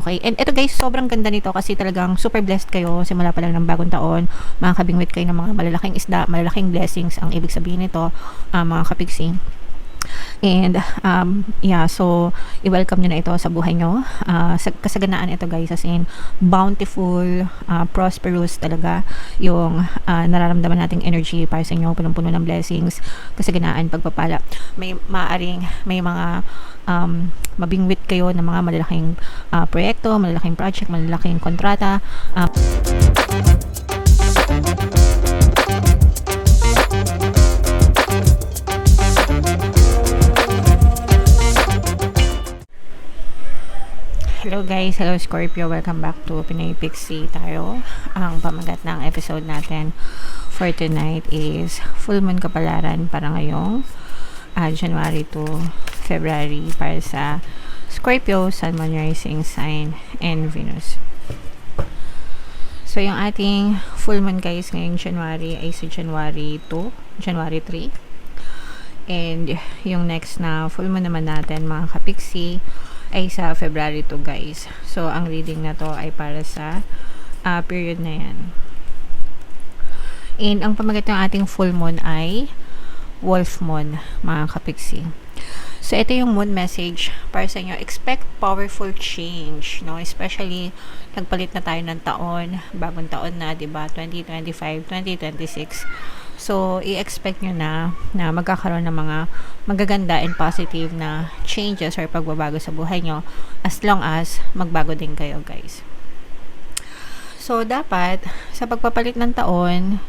Okay? And ito guys, sobrang ganda nito kasi talagang super blessed kayo simula pa lang ng bagong taon. Makakabingwit kayo ng mga malalaking isda, malalaking blessings ang ibig sabihin nito, mga kapiksi. And yeah, so i-welcome nyo na ito sa buhay nyo. Kasaganaan ito guys, as in bountiful, prosperous talaga yung nararamdaman nating energy para sa inyo, punong-puno ng blessings, kasaganaan, pagpapala. May maaring may mga mabingwit kayo ng mga malalaking proyekto, malalaking project, malalaking kontrata. Hello guys, hello Scorpio, welcome back to Pinoy Pixie tayo. Ang pamagat ng episode natin for tonight is full moon kapalaran para ngayong January to February para sa Scorpio, Sun, Moon, Rising Sign, and Venus. So yung ating full moon guys ngayong January ay sa January 2, January 3. And yung next na full moon naman natin mga kapiksi ay sa February 2 guys. So ang reading na to ay para sa period na yan. And ang pamagat ng ating full moon ay Wolf Moon mga kapiksi. So ito yung moon message para sa inyo. Expect powerful change, no? Especially nagpalit na tayo ng taon, bagong taon na, 'di ba? 2025, 2026. So, i-expect nyo na magkakaroon ng mga magaganda and positive na changes or pagbabago sa buhay nyo as long as magbago din kayo, guys. So, dapat, sa pagpapalit ng taon,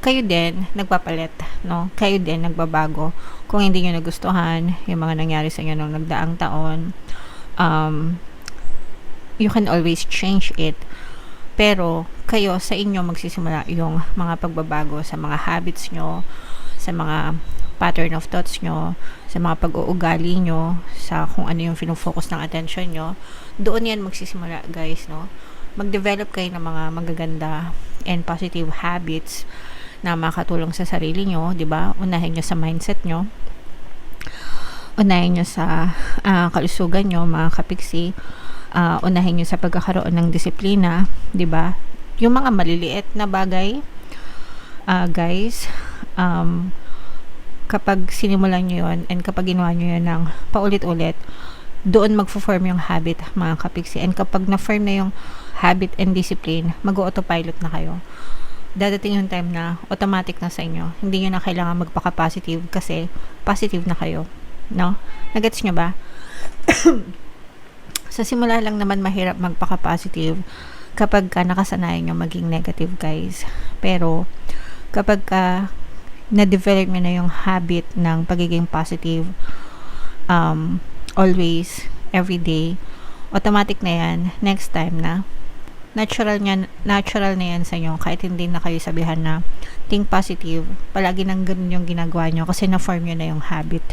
kayo din nagpapalit, no? Kayo din nagbabago. Kung hindi nyo nagustuhan yung mga nangyari sa inyo nung nagdaang taon, you can always change it. Pero, kayo sa inyo magsisimula yung mga pagbabago sa mga habits nyo, sa mga pattern of thoughts nyo, sa mga pag-uugali nyo, sa kung ano yung fino-focus ng attention nyo. Doon yan magsisimula, guys, no? Mag-develop kayo ng mga magaganda and positive habits na makatulong sa sarili nyo, di ba? Unahin nyo sa mindset nyo. Unahin nyo sa kalusugan nyo, mga kapiksi. Unahin nyo sa pagkakaroon ng disiplina, di ba? Yung mga maliliit na bagay, guys, kapag sinimulan nyo yun and kapag ginawa nyo yun ng paulit-ulit, doon magfo-form yung habit, mga kapiksi. And kapag na-form na yung habit and discipline, mag-autopilot na kayo. Dadating yung time na automatic na sa inyo. Hindi nyo na kailangan magpaka-positive kasi positive na kayo. No? Nagets nyo ba? Sa simula lang naman mahirap magpaka-positive kapag ka nakasanayan nyo maging negative, guys. Pero kapag ka na-develop nyo na yung habit ng pagiging positive, always, everyday, automatic na yan, next time na, natural na yan sa inyo, kahit hindi na kayo sabihan na think positive, palagi nang ganun yung ginagawa nyo kasi na-form nyo na yung habit.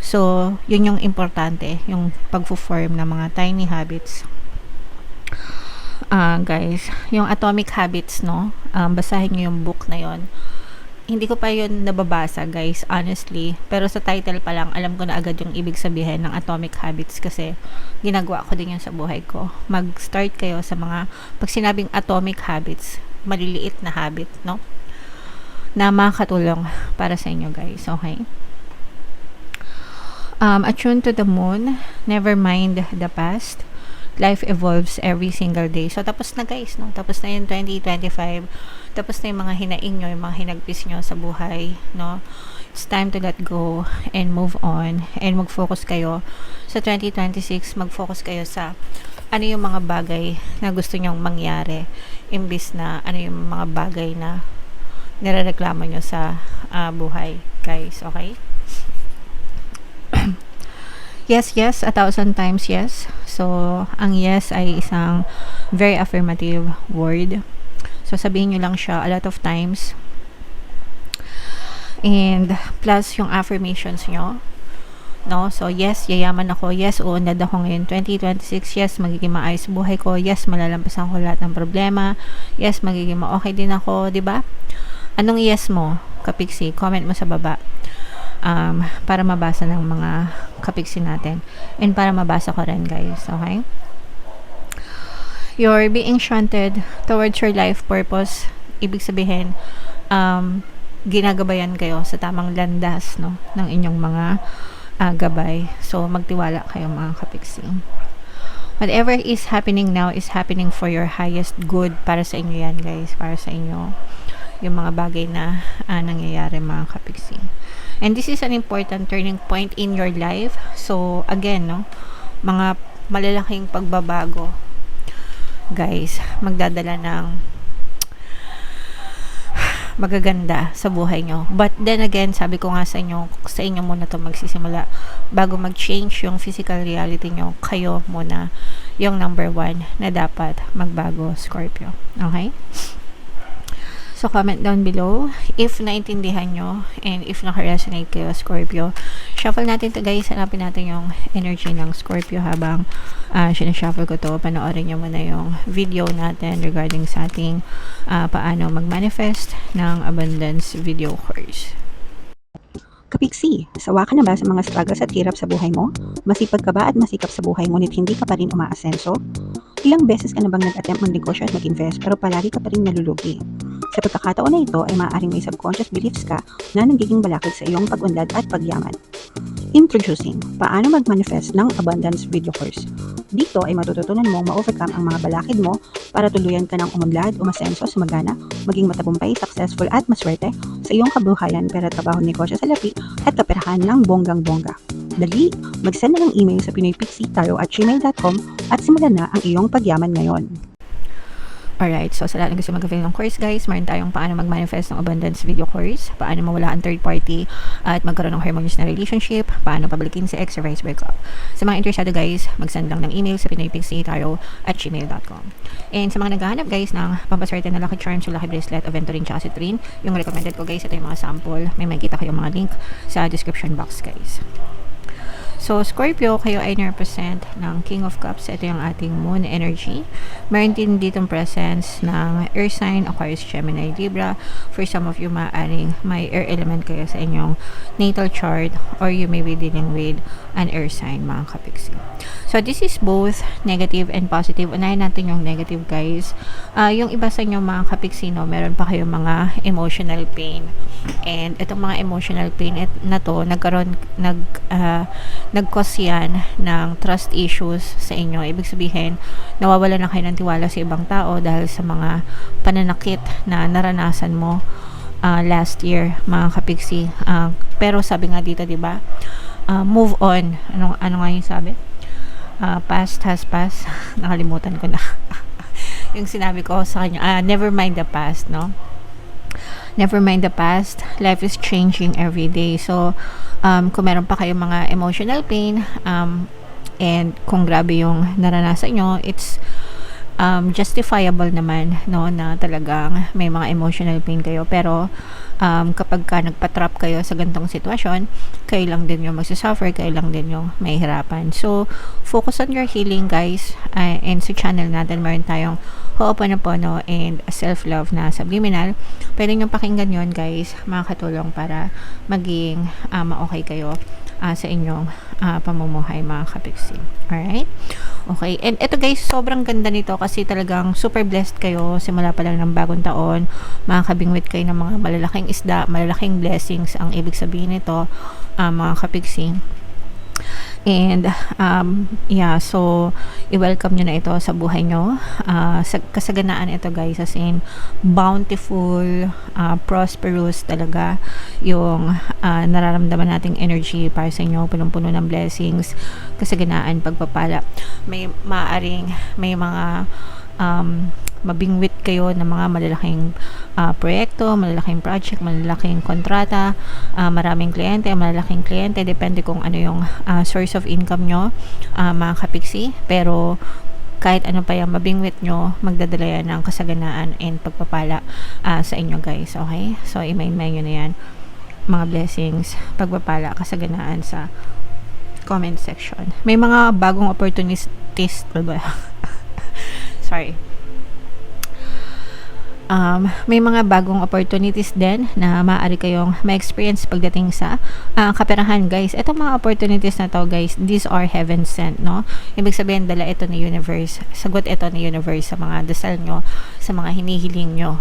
So, yun yung importante, yung pag-form ng mga tiny habits. Guys, yung Atomic Habits, no? Basahin nyo yung book na yon. Hindi ko pa yun nababasa, guys, honestly. Pero sa title pa lang, alam ko na agad yung ibig sabihin ng Atomic Habits kasi ginagawa ko din yun sa buhay ko. Mag-start kayo sa mga, pag sinabing Atomic Habits, maliliit na habit, no? Na makakatulong para sa inyo, guys. Okay? Attune to the moon, never mind the past. Life evolves every single day. So, tapos na guys, no? Tapos na yung 2025. Tapos na yung mga hinaing nyo, yung mga hinagpis nyo sa buhay, no? It's time to let go and move on. And mag-focus kayo sa 2026. Mag-focus kayo sa ano yung mga bagay na gusto nyong mangyari. Imbis na ano yung mga bagay na nirereklamo nyo sa buhay, guys. Okay? Yes, 1,000 times yes. So, ang yes ay isang very affirmative word. So, sabihin nyo lang siya a lot of times. And, plus yung affirmations nyo. No? So, yes, yayaman ako. Yes, uunlad ako ngayon 2026. Yes, magiging maayos buhay ko. Yes, malalampasan ko lahat ng problema. Yes, magiging okay din ako. Diba? Anong yes mo, kapiksi? Comment mo sa baba. para mabasa ng mga kapiksi natin and para mabasa ko rin, guys. Okay? You're being shunted towards your life purpose. Ibig sabihin, ginagabayan kayo sa tamang landas, no, ng inyong mga gabay. So, magtiwala kayo, mga kapiksi. Whatever is happening now is happening for your highest good. Para sa inyo yan, guys. Para sa inyo. Yung mga bagay na nangyayari, mga kapiksi. And this is an important turning point in your life. So, again, no, mga malalaking pagbabago, guys, magdadala ng magaganda sa buhay nyo. But then again, sabi ko nga sa inyo muna to magsisimula. Bago mag-change yung physical reality nyo, kayo muna yung number 1 na dapat magbago, Scorpio. Okay? So, comment down below if naintindihan nyo and if naka-resonate kayo, Scorpio. Shuffle natin to, guys. Hanapin natin yung energy ng Scorpio habang sinashuffle ko to. Panoorin nyo muna yung video natin regarding sa ating paano mag-manifest ng abundance video course. Kapiksi, sawa ka na ba sa mga struggles at hirap sa buhay mo? Masipag ka ba at masikap sa buhay ngunit hindi ka pa rin umaasenso? Ilang beses ka na bang nag-attempt mag-negosyo at mag-invest pero palagi ka pa rin nalulugi? Sa pagkakataon na ito ay maaaring may subconscious beliefs ka na nagiging balakid sa iyong pag-unlad at pagyaman. Introducing, paano mag-manifest ng abundance video course. Dito ay matututunan mong ma-overcome ang mga balakid mo para tuluyan ka ng umunlad, umasenso, sumagana, maging matagumpay, successful at maswerte sa iyong kabuhayan, pera, trabaho, negosyo, salapi at kaperahan ng bonggang-bongga. Dali, mag-send na ng email sa pinoypixie@gmail.com at simulan na ang iyong pagyaman ngayon. Alright, so sa lahat ng gusto mag-avail ng course, guys, meron tayong paano mag-manifest ng abundance video course, paano mawala ang third party at magkaroon ng harmonious na relationship, paano pabalikin si ex or vice versa. Sa mga interesado, guys, mag-send lang ng email sa pinoypixie@gmail.com. And sa mga naghahanap, guys, ng pampaswerte na lucky charms o lucky bracelet, aventurine tsaka citrine, yung recommended ko, guys, ito yung mga sample. May makikita kayong mga link sa description box, guys. So, Scorpio, kayo ay represent ng King of Cups. Ito yung ating moon energy. Meron din ditong presence ng air sign, Aquarius, Gemini, Libra. For some of you, maaaring may air element kayo sa inyong natal chart or you may be dealing with an air sign, mga kapiksi. So, this is both negative and positive. Unahin natin yung negative, guys. Yung iba sa inyo, mga kapiksi, no, meron pa kayong mga emotional pain. And itong mga emotional pain na to, nag-cause yan ng trust issues sa inyo. Ibig sabihin, nawawala na kayo ng tiwala sa ibang tao dahil sa mga pananakit na naranasan mo last year, mga kapiksi. Pero sabi nga dito, 'di ba? Move on. Ano nga yung sabi? Past has passed. Nakalimutan ko na. Yung sinabi ko sa kanya, never mind the past, no? Never mind the past. Life is changing every day. So, kung meron pa kayong mga emotional pain, and kung grabe yung naranasan nyo, it's justifiable naman, no, na talagang may mga emotional pain kayo. Pero, kapag ka nagpatrap kayo sa ganitong sitwasyon, kayo lang din yung magsasuffer, kayo lang din yung mahihirapan. So, focus on your healing, guys. And sa channel natin, meron tayong Ho'oponopono and self-love na subliminal. Pwede nyo pakinggan yon, guys. Makakatulong para maging ma-okay kayo sa inyong pamumuhay, mga kapiksi. Alright? Okay. And ito, guys, sobrang ganda nito kasi talagang super blessed kayo simula pa lang ng bagong taon. Makakabingwit kayo ng mga malalaking isda, malalaking blessings ang ibig sabihin nito, mga kapiksi. And, so, i-welcome nyo na ito sa buhay nyo. Kasaganaan ito, guys, as in, bountiful, prosperous talaga yung nararamdaman nating energy para sa inyo, punong-puno ng blessings, kasaganaan, pagpapala. May maaring, may mga, mabingwit kayo ng mga malalaking proyekto, malalaking project, malalaking kontrata, maraming kliyente, malalaking kliyente, depende kung ano yung source of income nyo, mga kapiksi. Pero kahit ano pa yung mabingwit nyo, magdadala yan ng kasaganaan and pagpapala sa inyo, guys. Okay? So, i-main-main nyo na yan, mga blessings, pagpapala, kasaganaan sa comment section. May mga bagong opportunities, sorry. may mga bagong opportunities din na maaari kayong ma-experience pagdating sa kaperahan, guys. Itong mga opportunities na to, guys, these are heaven sent, no? Ibig sabihin, dala ito ni universe. Sagot ito ni universe sa mga dasal nyo, sa mga hinihiling nyo.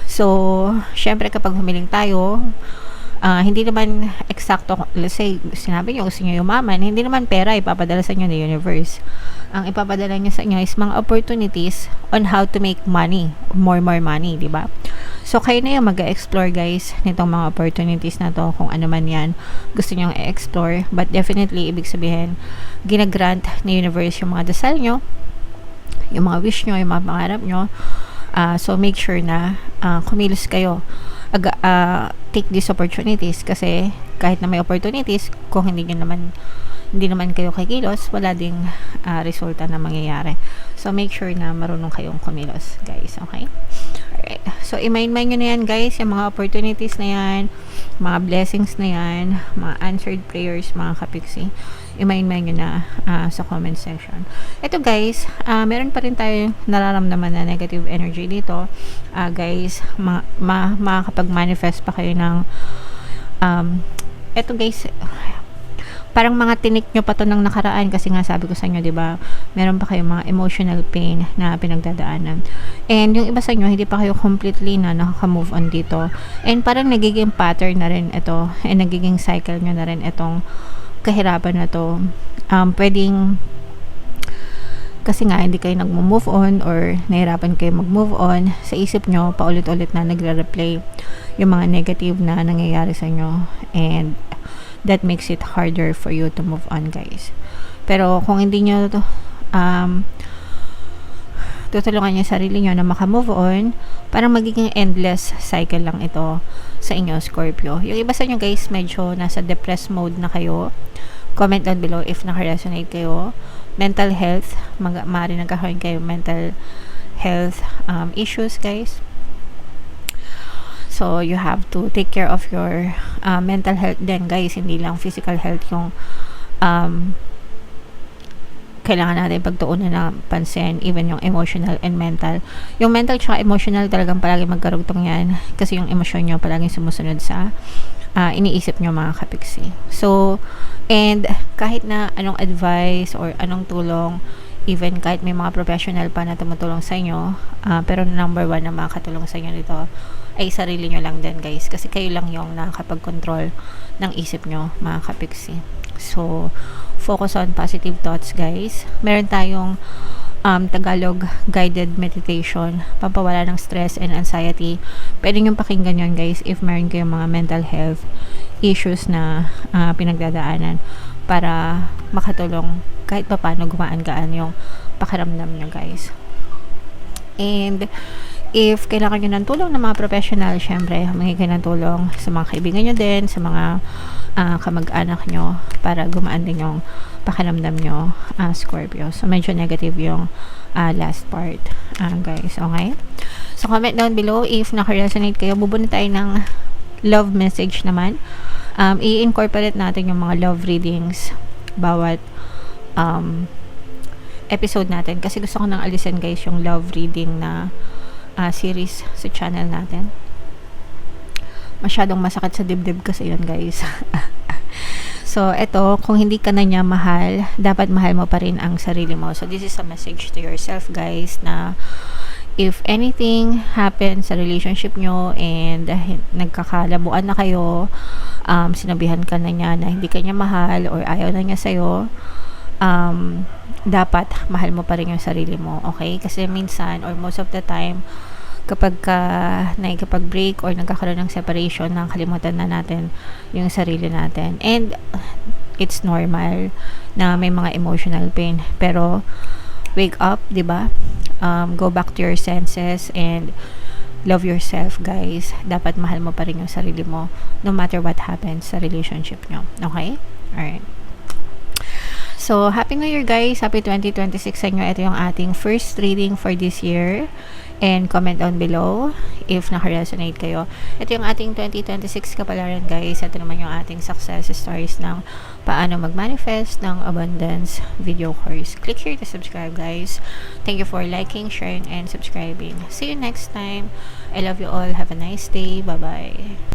So, syempre kapag humiling tayo, hindi naman eksakto, let's say, sinabi nyo gusto nyo yumaman, hindi naman pera ipapadala sa inyo ni universe. Ang ipapadala niya sa inyo is mga opportunities on how to make money, more money, di ba? So, kayo na yung mag-explore, guys, nitong mga opportunities na to, kung ano man yan gusto nyo i-explore. But definitely, ibig sabihin, ginagrant ni universe yung mga dasal nyo, yung mga wish nyo, yung mga pangarap nyo. So, make sure na kumilos kayo. Take these opportunities kasi kahit na may opportunities, kung hindi naman kayo kikilos, wala ding resulta na mangyayari. So, make sure na marunong kayong kumilos, guys. Okay? Alright. So, i-mind nyo na yan, guys, yung mga opportunities na yan, mga blessings na yan, mga answered prayers, mga kapiksi. I-mind nyo na sa comment section. Ito, guys, meron pa rin tayo nararamdaman na negative energy dito. Guys, makakapag-manifest pa kayo ng ito, guys, parang mga tinik nyo pa to ng nakaraan kasi nga sabi ko sa inyo, 'di ba? Meron pa kayong mga emotional pain na pinagdadaanan. And yung iba sa inyo hindi pa kayo completely na nakaka-move on dito. And parang nagiging pattern na rin ito and nagiging cycle nyo na rin itong kahirapan na to. Pwedeng kasi nga hindi kayo nagmo-move on or nahirapan kayo mag-move on, sa isip nyo paulit-ulit na nagre-replay yung mga negative na nangyayari sa inyo, and that makes it harder for you to move on, guys. Pero kung hindi nyo tutulungan nyo sarili nyo na maka-move on, parang magiging endless cycle lang ito sa inyo, Scorpio. Yung iba sa inyo, guys, medyo nasa depressed mode na kayo. Comment down below if naka-resonate kayo. Mental health, maaari nagkakaroon kayo mental health issues, guys. So, you have to take care of your mental health din, guys. Hindi lang physical health yung kailangan natin pagtuunan ng pansin, even yung emotional and mental. Yung mental tsaka emotional talagang palagi magkarugtong yan kasi yung emosyon nyo palaging sumusunod sa iniisip nyo, mga kapiksi. So, and kahit na anong advice or anong tulong, even kahit may mga professional pa na tumutulong sa inyo, pero number one na makakatulong sa inyo dito ay sarili nyo lang din, guys, kasi kayo lang yung nakakapag-control ng isip nyo, mga kapiksi. So, focus on positive thoughts, guys. Meron tayong Tagalog guided meditation, pampawala ng stress and anxiety. Pwede nyo pakinggan yun, guys, if meron kayong mga mental health issues na pinagdadaanan para makatulong kahit pa paano gumaan-gaan yung pakiramdam nyo, guys. And if kailangan nyo ng tulong ng mga professional, syempre, humingi kayo ng tulong sa mga kaibigan nyo din, sa mga kamag-anak nyo, para gumaan din yung pakiramdam nyo, Scorpio. So, medyo negative yung last part, guys. Okay? So, comment down below if naka-resonate kayo. Bubunod tayo ng love message naman. I-incorporate natin yung mga love readings bawat episode natin. Kasi gusto ko nang alisin, guys, yung love reading na series sa channel natin. Masyadong masakit sa dibdib kasi yun, guys. So, eto, kung hindi ka na niya mahal, dapat mahal mo pa rin ang sarili mo. So, this is a message to yourself, guys, na if anything happens sa relationship nyo and nagkakalabuan na kayo, sinabihan ka na niya na hindi ka niya mahal or ayaw na niya sa'yo, dapat mahal mo pa rin yung sarili mo, okay? Kasi minsan or most of the time kapag nakikipag-break or nagkakaroon ng separation, nakalimutan na natin yung sarili natin, and it's normal na may mga emotional pain, pero wake up, diba? Go back to your senses and love yourself, guys. Dapat mahal mo pa rin yung sarili mo no matter what happens sa relationship nyo, okay? Alright. So, Happy New Year guys! Happy 2026 sa inyo. Ito yung ating first reading for this year. And comment down below if naka-resonate kayo. Ito yung ating 2026 kapalaran guys. Ito naman yung ating success stories ng paano mag-manifest ng abundance video course. Click here to subscribe guys. Thank you for liking, sharing, and subscribing. See you next time. I love you all. Have a nice day. Bye-bye.